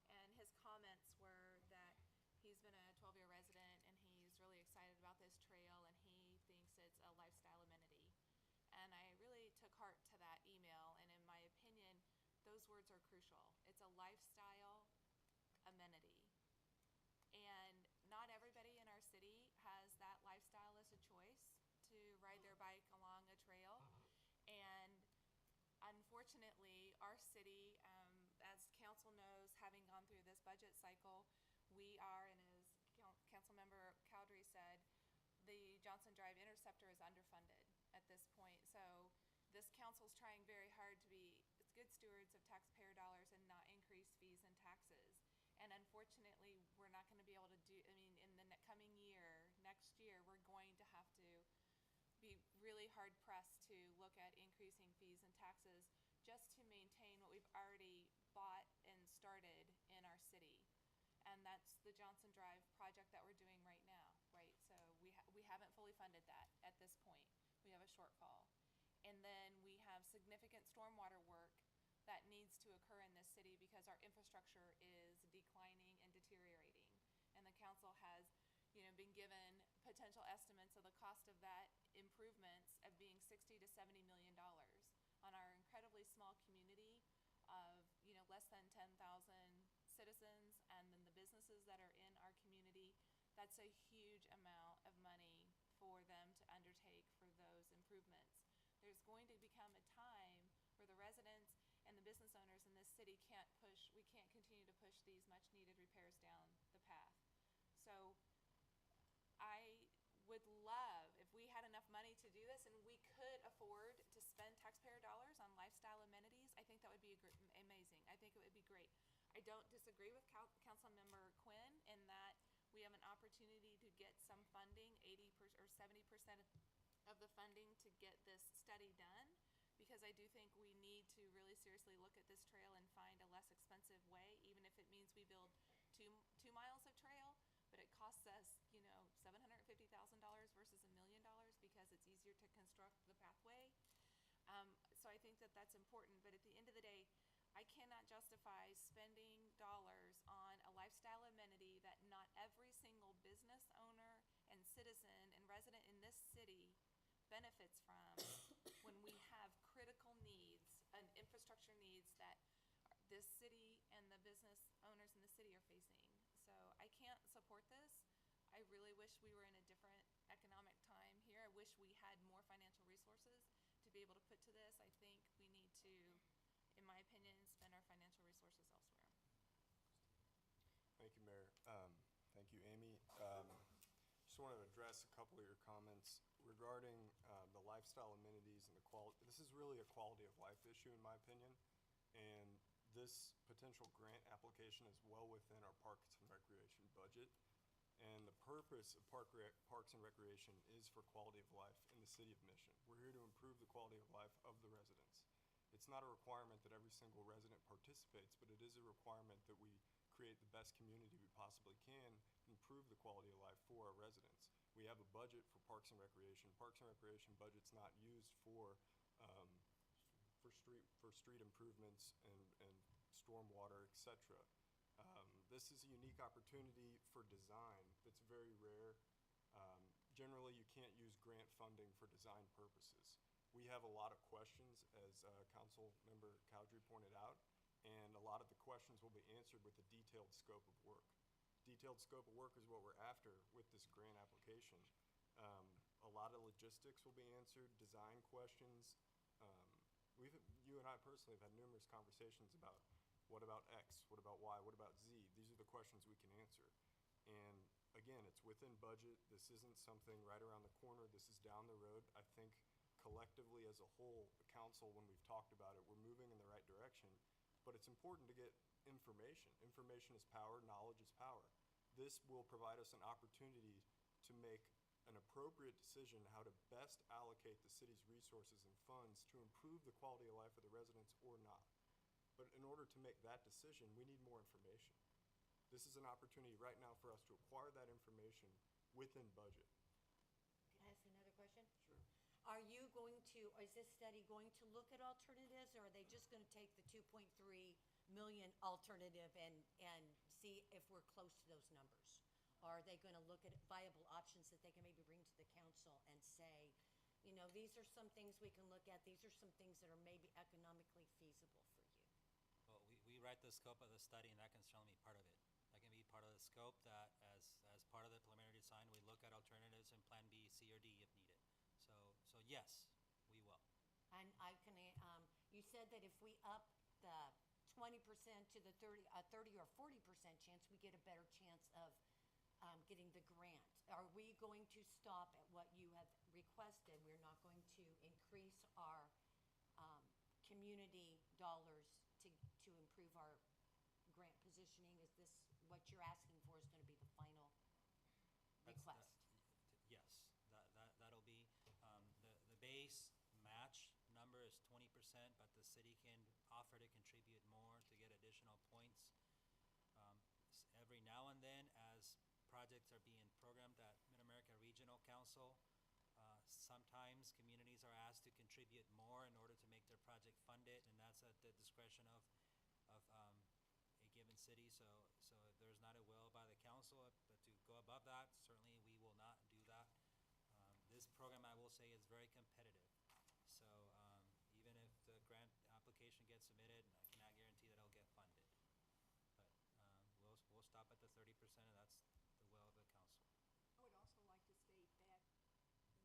S3: And his comments were that he's been a 12-year resident and he's really excited about this trail and he thinks it's a lifestyle amenity. And I really took heart to that email, and in my opinion, those words are crucial. It's a lifestyle amenity. And not everybody in our city has that lifestyle as a choice to ride their bike along a trail. And unfortunately, our city, as council knows, having gone through this budget cycle, we are, and as councilmember Cowdery said, the Johnson Drive Interceptor is underfunded at this point. So this council's trying very hard to be good stewards of taxpayer dollars and not increase fees and taxes. And unfortunately, we're not going to be able to do, I mean, in the coming year, next year, we're going to have to be really hard pressed to look at increasing fees and taxes just to maintain what we've already bought and started in our city. And that's the Johnson Drive project that we're doing right now, right? So we haven't fully funded that at this point. We have a shortfall. And then we have significant stormwater work that needs to occur in this city because our infrastructure is declining and deteriorating. And the council has, been given potential estimates of the cost of that improvements of being $60 to $70 million on our incredibly small community of, less than 10,000 citizens, and then the businesses that are in our community. That's a huge amount of money for them to undertake for those improvements. There's going to become a time where the residents and the business owners in this city we can't continue to push these much needed repairs down the path. So I would love if we had enough money to do this and we could afford to spend taxpayer dollars on lifestyle amenities. I think that would be amazing. I think it would be great. I don't disagree with Councilmember Quinn in that we have an opportunity to get some funding, 80% or 70% of the funding to get this study done, because I do think we need to really seriously look at this trail and find a less expensive way, even if it means we build two miles of trail. But it costs us, $750,000 versus $1 million because it's easier to construct the pathway. So I think that that's important. But at the end of the day, I cannot justify spending dollars on a lifestyle amenity that not every single business owner and citizen and resident in this city benefits from when we have critical needs and infrastructure needs that this city and the business owners in the city are facing. So I can't support this. I really wish we were in a different economic time here. I wish we had more financial resources to be able to put to this. I think we need to, in my opinion, spend our financial resources elsewhere.
S5: Thank you, Mayor. Thank you, Amy. Just wanted to address a couple of your comments regarding the lifestyle amenities and the quality. This is really a quality of life issue, in my opinion, and this potential grant application is well within our Parks and Recreation budget. And the purpose of Parks and Recreation is for quality of life in the city of Mission. We're here to improve the quality of life of the residents. It's not a requirement that every single resident participates, but it is a requirement that we create the best community we possibly can, improve the quality of life for our residents. We have a budget for Parks and Recreation. Parks and Recreation budget's not used for street improvements and stormwater, etc. This is a unique opportunity for design that's very rare. Generally, you can't use grant funding for design purposes. We have a lot of questions, as Council Member Cowdery pointed out, and a lot of the questions will be answered with a detailed scope of work. Detailed scope of work is what we're after with this grant application. A lot of logistics will be answered, design questions. You and I personally have had numerous conversations about What about X? What about Y? What about Z? These are the questions we can answer. And again, it's within budget. This isn't something right around the corner. This is down the road. I think collectively as a whole, the council, when we've talked about it, we're moving in the right direction. But it's important to get information. Information is power. Knowledge is power. This will provide us an opportunity to make an appropriate decision how to best allocate the city's resources and funds to improve the quality of life of the residents or not. But in order to make that decision, we need more information. This is an opportunity right now for us to acquire that information within budget.
S8: Can I ask another question? Sure. Are you going to, or is this study going to look at alternatives, or are they just gonna take the 2.3 million alternative and see if we're close to those numbers? Or are they gonna look at viable options that they can maybe bring to the council and say, you know, these are some things we can look at, these are some things that are maybe economically feasible for you?
S7: Well, we write the scope of the study, and that can certainly be part of it. That can be part of the scope that as part of the preliminary design, we look at alternatives in Plan B, C, or D if needed. So yes, we will.
S8: And I can, you said that if we up the 20% to the 30 or 40% chance, we get a better chance of getting the grant. Are we going to stop at what you have requested? We're not going to increase our community dollars to improve our grant positioning? Is this what you're asking for is going to be the final request?
S7: Yes, that'll be, the base match number is 20%, but the city can offer to contribute more to get additional points. Every now and then, as projects are being programmed at Mid-America Regional Council, sometimes communities are asked to contribute more in order to make their project funded, and that's at the discretion of a given city. So if there's not a will by the council to go above that, certainly we will not do that. This program, I will say, is very competitive. So even if the grant application gets submitted, I cannot guarantee that it'll get funded. But we'll stop at the 30%, and that's the will of the council.
S10: I would also like to state that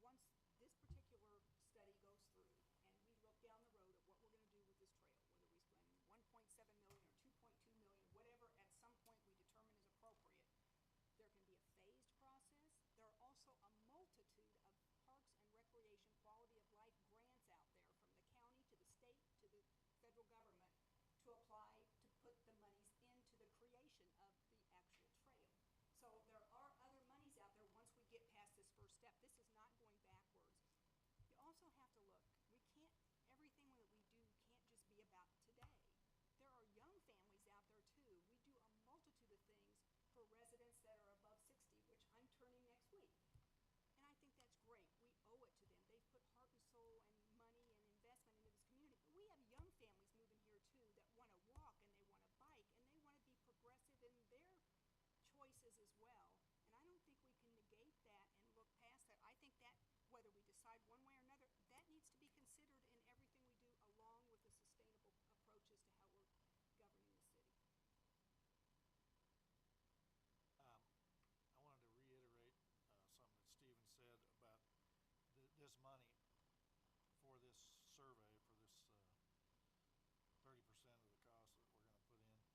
S10: once this particular study goes through and we look down the road at what we're gonna do with this trail, whether we spend 1.7 million or 2.2 million, whatever at some point we determine is appropriate, there can be a phased process. There are also a multitude of parks and recreation quality of life grants out there, from the county to the state to the federal government, to apply to put the monies into the creation of the actual trail. So there are other monies out there once we get past this first step. This is not going backwards. You also have to look, everything that we do can't just be about today. There are young families out there too. We do a multitude of things for residents that are above 60, which I'm turning next week. And I think that's great. We owe it to them. They've put heart and soul and money and investment into this community. But we have young families moving here too that want to walk and they want to bike and they want to be progressive in their choices as well. And I don't think we can negate that and look past that. I think that whether we decide one way or another, that needs to be considered in everything we do, along with the sustainable approaches to how we're governing the city.
S12: I wanted to reiterate something that Stephen said about this money for this survey, for this 30% of the cost that we're going to put in,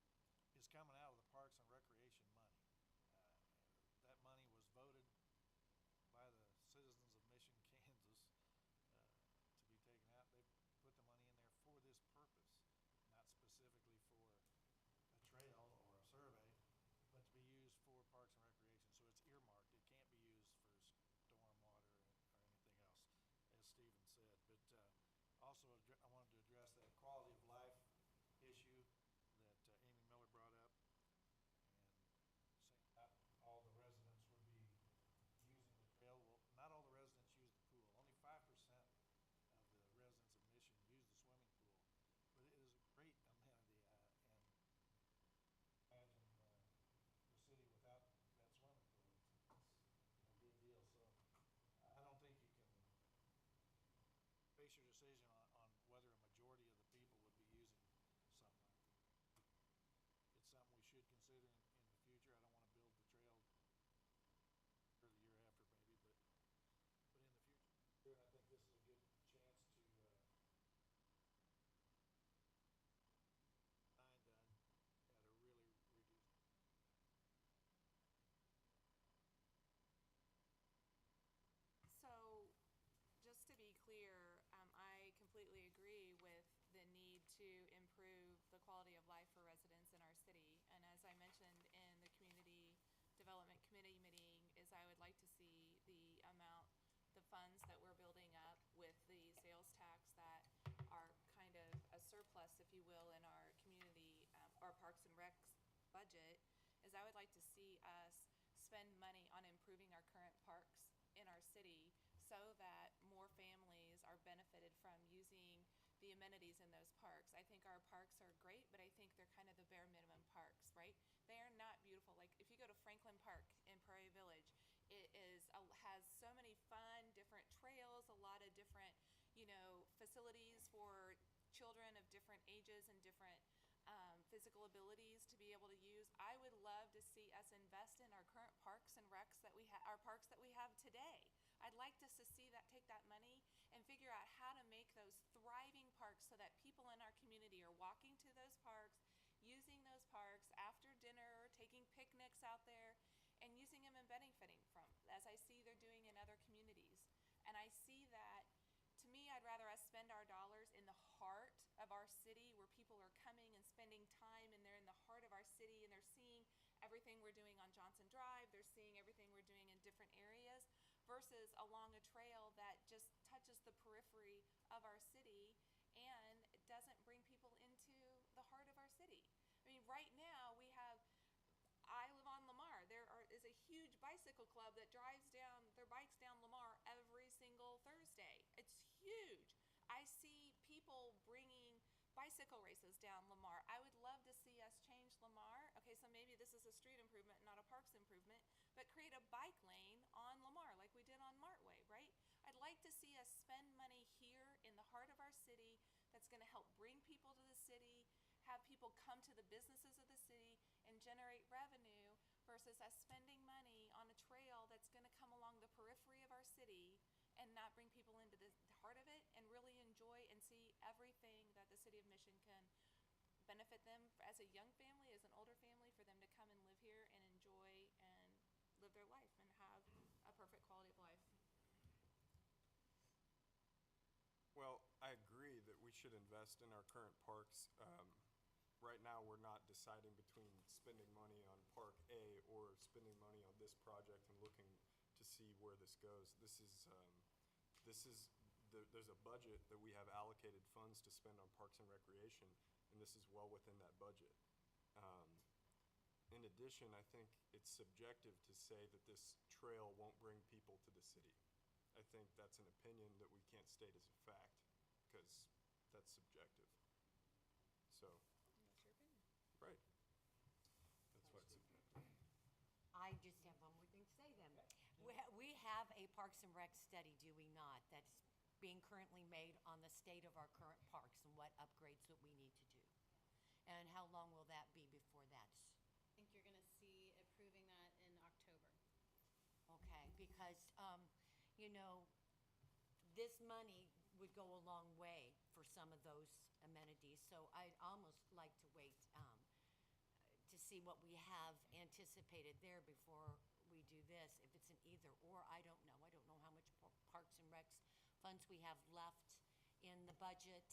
S12: is coming out of the Parks and Recreation money. That money was voted by the citizens of Mission, Kansas, to be taken out. They've put the money in there for this purpose, not specifically for a trail or a survey, but to be used for Parks and Recreation. So it's earmarked. It can't be used for stormwater or anything else, as Stephen said. But also, I wanted to address that quality of life issue that Amy Miller brought up, and saying not all the residents would be using the trail. Well, not all the residents use the pool. Only 5% of the residents of Mission use the swimming pool, but it is a great amenity, and imagine the city without that swimming pool. It's a good deal. So I don't think you can base your decision on whether a majority of the people would be using something like that. It's something we should consider in the future. I don't want to build the trail for the year after maybe, but in the future. I think this is a good chance to find done
S3: is I would like to see the funds that we're building up with the sales tax that are kind of a surplus, if you will, in our community, our Parks and Recs budget, is I would like to see us spend money on improving our current parks in our city so that more families are benefited from using the amenities in those parks. I think our parks are great, but I think they're kind of the bare minimum parks, right? They are not beautiful. Like if you go to Franklin Park in Prairie Village, it has so many fun, different trails, a lot of different, facilities for children of different ages and different physical abilities to be able to use. I would love to see us invest in our current parks and recs that we have, our parks that we have today. I'd like us to see that, take that money and figure out how to make those thriving parks so that people in our community are walking to those parks, using those parks after dinner, taking picnics out there, and using them and benefiting from, as I see they're doing in other communities. And I see that, to me, I'd rather us spend our dollars in the heart of our city where people are coming and spending time and they're in the heart of our city and they're seeing everything we're doing on Johnson Drive, they're seeing everything we're doing in different areas versus along a trail that just touches the periphery of our city and doesn't bring people into the heart of our city. I mean, right now I live on Lamar. There is a huge bicycle club that drives their bikes down Lamar every single Thursday. It's huge. I see people bringing bicycle races down Lamar. I would love to see us change Lamar. Okay, so maybe this is a street improvement, not a parks improvement, but create a bike lane on Lamar like we did on Martway, right? I'd like to see us spend money here in the heart of our city that's going to help bring people to the city, have people come to the businesses of the city and generate revenue versus us spending money on a trail that's going to come along the periphery of our city and not bring people into the heart of it and really enjoy and see everything that the city of Mission can benefit them as a young family, as an older family, for them to come and live here and enjoy and live their life and have a perfect quality of life.
S5: Well, I agree that we should invest in our current parks. Right now, we're not deciding between spending money on Park A or spending money on this project and looking to see where this goes. There's a budget that we have allocated funds to spend on Parks and Recreation, and this is well within that budget. In addition, I think it's subjective to say that this trail won't bring people to the city. I think that's an opinion that we can't state as a fact, because that's subjective. So.
S3: That's your opinion.
S5: Right. That's why it's subjective.
S8: I just have one more thing to say then. We have a Parks and Rec study, do we not, that's being currently made on the state of our current parks and what upgrades that we need to do? And how long will that be before that's?
S13: I think you're gonna see approving that in October.
S8: Okay, because, this money would go a long way for some of those amenities, so I'd almost like to wait to see what we have anticipated there before we do this. If it's an either or, I don't know. I don't know how much Parks and Recs funds we have left in the budget.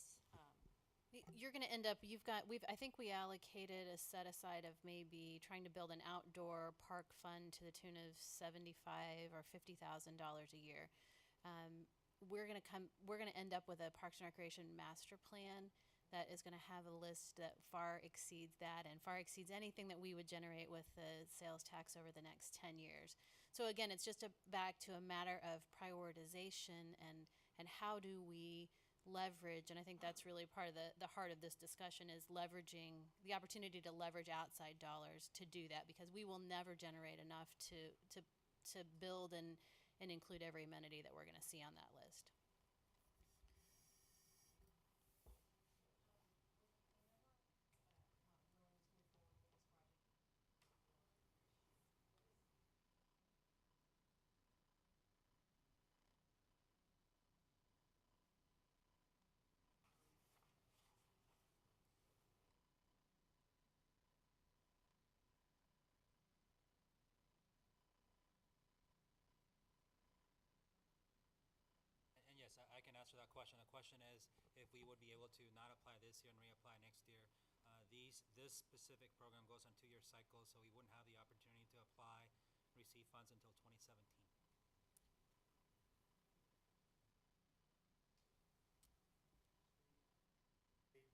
S13: You're gonna end up, I think we allocated a set aside of maybe trying to build an outdoor park fund to the tune of $75,000 or $50,000 a year. We're gonna end up with a Parks and Recreation master plan that is gonna have a list that far exceeds that and far exceeds anything that we would generate with the sales tax over the next 10 years. So again, it's just back to a matter of prioritization and how do we leverage, and I think that's really part of the heart of this discussion, is leveraging the opportunity to leverage outside dollars to do that, because we will never generate enough to build and include every amenity that we're going to see on that list.
S7: And yes, I can answer that question. The question is if we would be able to not apply this year and reapply next year. This specific program goes on 2-year cycles, so we wouldn't have the opportunity to apply, receive funds until 2017.
S1: Yes.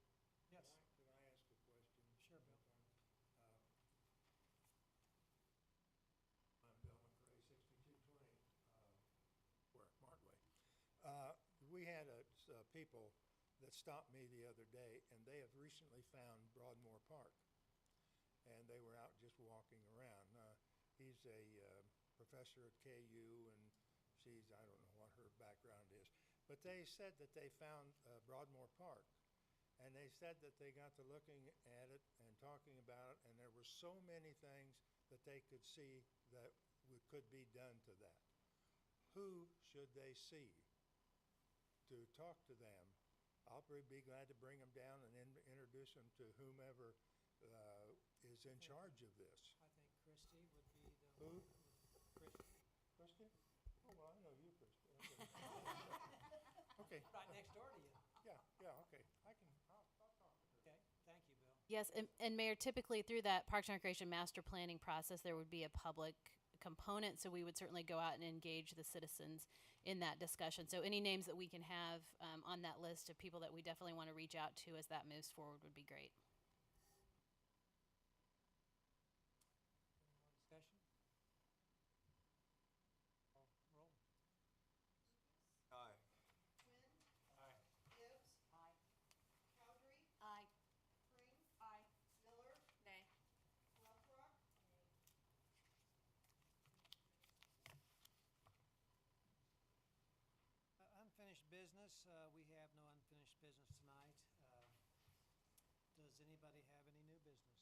S11: Can I ask a question?
S1: Sure, Bill.
S11: I'm Bill McRae, 6220, Martway. We had people that stopped me the other day, and they have recently found Broadmoor Park. And they were out just walking around. He's a professor at KU, and she's, I don't know what her background is. But they said that they found Broadmoor Park. And they said that they got to looking at it and talking about it, and there were so many things that they could see that could be done to that. Who should they see to talk to them? I'll be glad to bring them down and introduce them to whomever is in charge of this.
S1: I think Christie would be the
S11: Who?
S1: one. Christie.
S11: Christie? Oh, well, I know you, Christie. Okay.
S1: Right next door to you.
S11: Yeah, okay. I'll talk to her.
S1: Okay, thank you, Bill.
S13: Yes, and Mayor, typically through that Parks and Recreation master planning process, there would be a public component, so we would certainly go out and engage the citizens in that discussion. So any names that we can have on that list of people that we definitely want to reach out to as that moves forward would be great.
S1: Any more discussion? Call roll.
S5: Aye.
S4: Quinn,
S12: Aye.
S4: Gibbs,
S2: Aye.
S4: Cowdery,
S2: Aye.
S4: Frame,
S2: Aye.
S4: Miller,
S3: Nay.
S4: Rothrock.
S1: Unfinished business, we have no unfinished business tonight. Does anybody have any new business?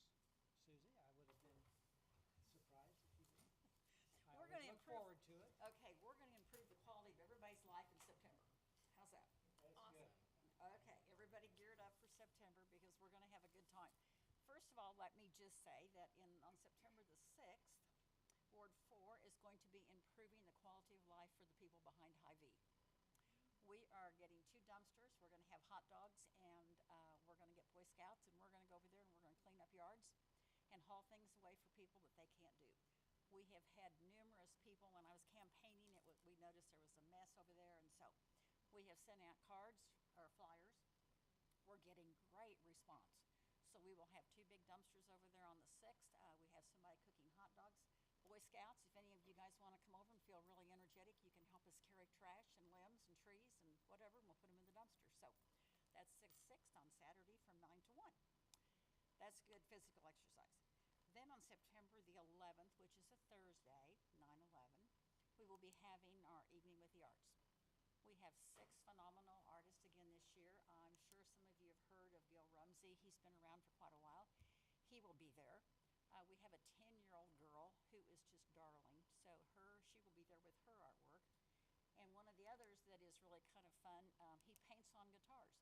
S1: Susie, I would have been surprised if you did. I
S2: We're
S1: would
S2: gonna
S1: look
S2: improve-
S1: forward to it.
S2: Okay, we're gonna improve the quality of everybody's life in September. How's that?
S1: Awesome.
S2: Okay, everybody geared up for September because we're gonna have a good time. First of all, let me just say that on September the 6th, Ward 4 is going to be improving the quality of life for the people behind Hy-Vee. We are getting 2 dumpsters. We're gonna have hot dogs, and we're gonna get Boy Scouts, and we're gonna go over there and we're gonna clean up yards and haul things away for people that they can't do. We have had numerous people, when I was campaigning, we noticed there was a mess over there, and so we have sent out cards or flyers. We're getting great response. So we will have 2 big dumpsters over there on the 6th. We have somebody cooking hot dogs. Boy Scouts, if any of you guys want to come over and feel really energetic, you can help us carry trash and limbs and trees and whatever, and we'll put them in the dumpster. So that's 6th on Saturday from 9 to 1. That's good physical exercise. Then on September the 11th, which is a Thursday, 9/11, we will be having our Evening with the Arts. We have 6 phenomenal artists again this year. I'm sure some of you have heard of Gil Rumsey. He's been around for quite a while. He will be there. We have a 10-year-old girl who is just darling. So she will be there with her artwork. And one of the others that is really kind of fun, he paints on guitars.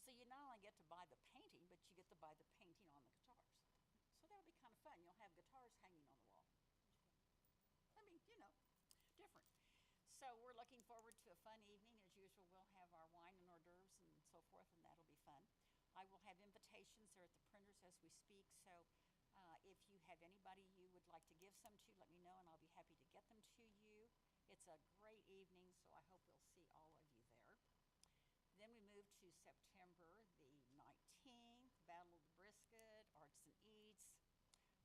S2: So you not only get to buy the painting, but you get to buy the painting on the guitars. So that'll be kind of fun. You'll have guitars hanging on the wall. I mean, different. So we're looking forward to a fun evening. As usual, we'll have our wine and hors d'oeuvres and so forth, and that'll be fun. I will have invitations there at the printers as we speak, so if you have anybody you would like to give some to, let me know, and I'll be happy to get them to you. It's a great evening, so I hope we'll see all of you there. Then we move to September the 19th, Battle of the Brisket, Arts and Eats.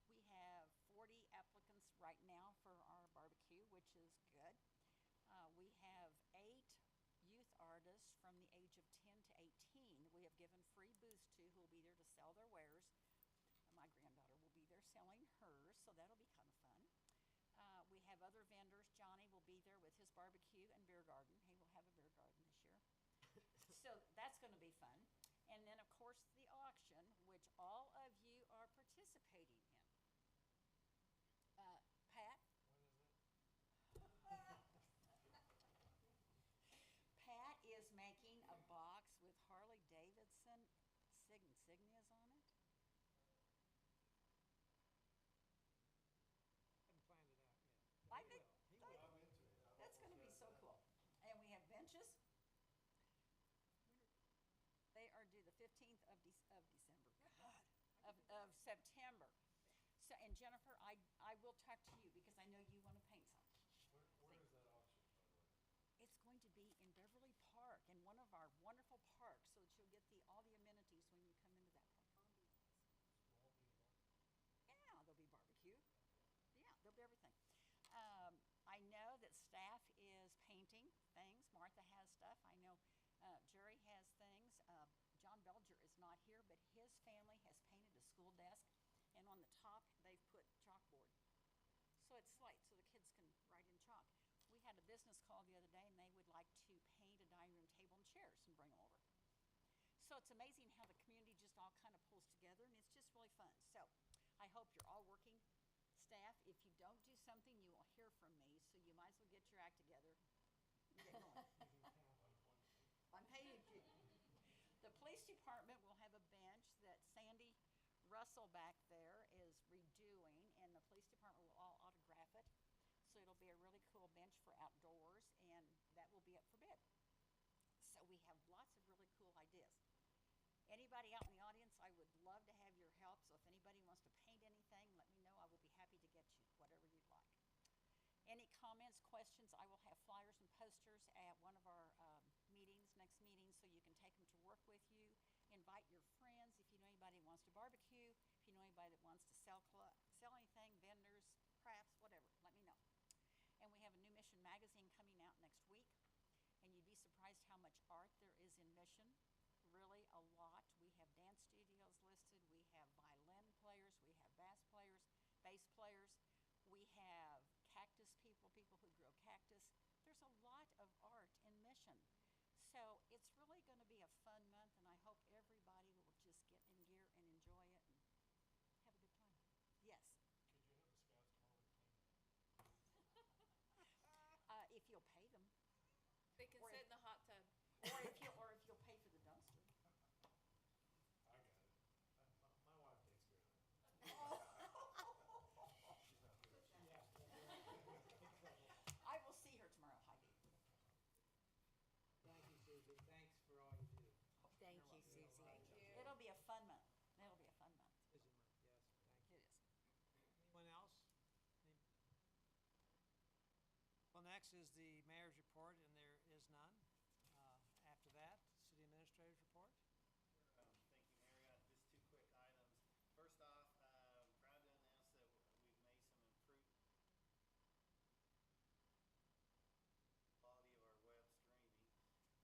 S2: We have 40 applicants right now for our barbecue, which is good. We have 8 youth artists from the age of 10 to 18 that we have given free booths to, who will be there to sell their wares. My granddaughter will be there selling hers, so that'll be kind of fun. We have other vendors. Johnny will be there with his barbecue and beer garden. He will have a beer garden this year. So that's going to be fun. And then, of course, the auction, which all of you are participating in. Pat? Pat is making a box with Harley Davidson insignias on it.
S1: Haven't planned it out yet.
S2: I think
S1: He will.
S12: I'm into it.
S2: that's going to be so cool. And we have benches. They are due the 15th of December. God, of September. So, and Jennifer, I will talk to you because I know you want to paint some.
S6: Where is that auction, by the way?
S2: It's going to be in Beverly Park, in one of our wonderful parks, so that you'll get all the amenities when you come into that park. Yeah, there'll be barbecue. Yeah, there'll be everything. I know that staff is painting things. Martha has stuff. I know Jerry has things. John Belger is not here, but his family has painted a school desk, and on the top they've put chalkboard. So it's slate, so the kids can write in chalk. We had a business call the other day, and they would like to paint a dining room table and chairs and bring them over. So it's amazing how the community just all kind of pulls together, and it's just really fun. So I hope you're all working. Staff, if you don't do something, you will hear from me, so you might as well get your act together and get going. I'm paying you. The police department will have a bench that Sandy Russell back there is redoing, and the police department will all autograph it. So it'll be a really cool bench for outdoors, and that will be up for bid. So we have lots of really cool ideas. Anybody out in the audience, I would love to have your help. So if anybody wants to paint anything, let me know. I will be happy to get you whatever you'd like. Any comments, questions? I will have flyers and posters at one of our meetings, next meeting, so you can take them to work with you. Invite your friends. If you know anybody that wants to barbecue, if you know anybody that wants to sell anything, vendors, crafts, whatever, let me know. And we have a new Mission magazine coming out next week. And you'd be surprised how much art there is in Mission. Really a lot. We have dance studios listed. We have violin players. We have bass players, We have cactus people who grow cactus. There's a lot of art in Mission. So it's really going to be a fun month, and I hope everybody will just get in gear and enjoy it and have a good time. Yes?
S6: Could you have the scouts come over to clean it
S2: If you'll pay them.
S3: They can
S2: Or
S3: sit in the hot tub.
S2: Or if you'll pay for the dumpster.
S6: I got it. My wife takes care of that.
S2: I will see her tomorrow, Heidi.
S1: Thank you, Susie. Thanks for all you do.
S8: Thank you, Susie.
S2: It'll be a fun month. It'll be a fun month.
S1: Busy month, yes, thank you.
S2: It is.
S1: Anyone else? Well, next is the mayor's report, and there is none. After that, city administrator's report.
S9: Thank you, Mayor. Just two quick items. First off, proud to announce that we've made some improvement quality of our web streaming. We've tapped into some expertise of our new intern.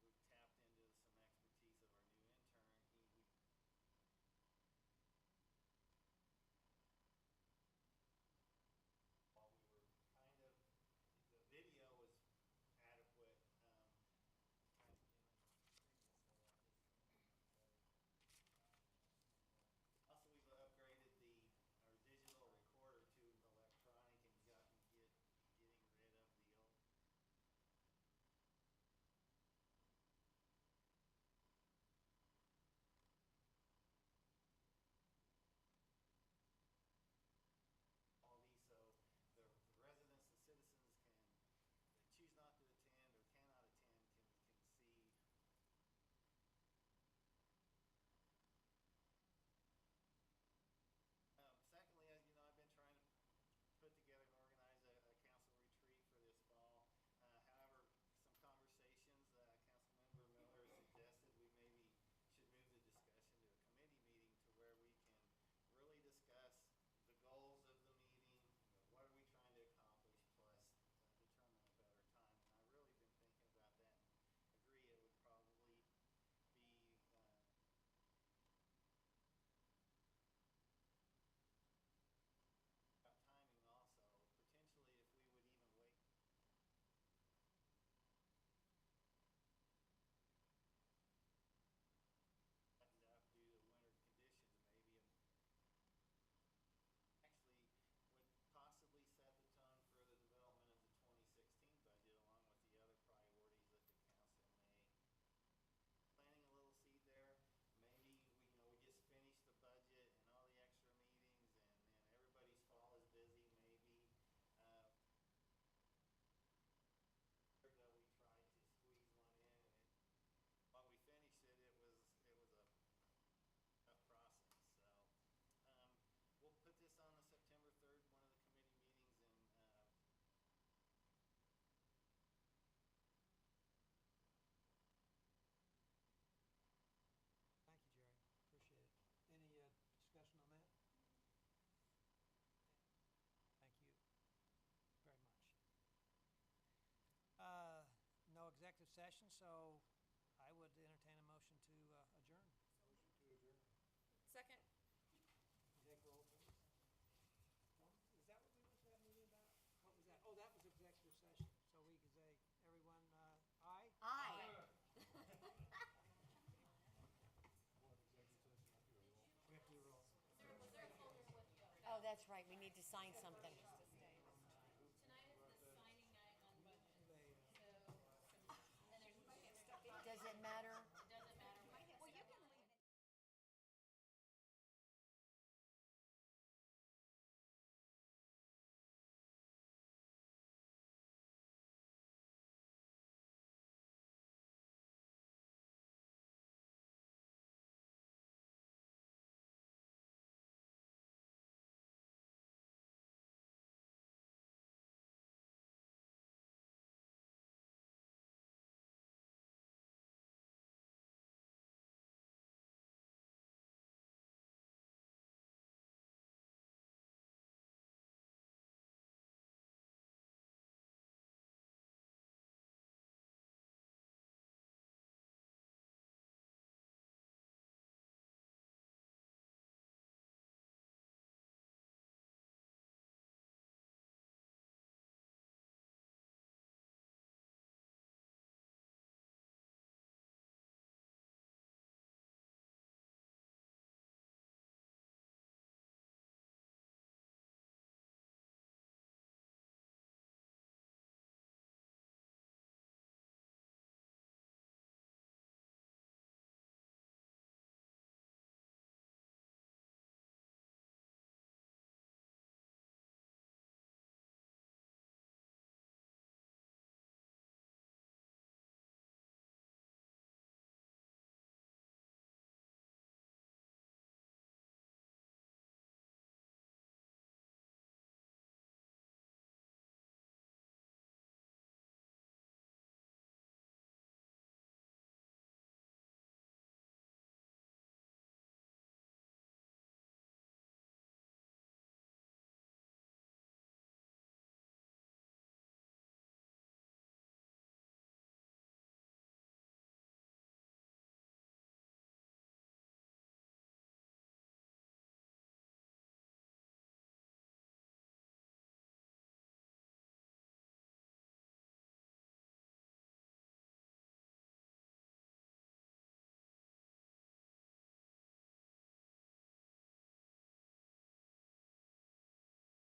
S9: While we were kind of, the video was adequate,
S1: So I would entertain a motion to adjourn.
S3: Second.
S1: Take roll, please. Is that what we went to that meeting about? What was that? Oh, that was executive session. So we could say, everyone, aye?
S8: Aye.
S1: We have to do a roll.
S8: Oh, that's right, we need to sign something.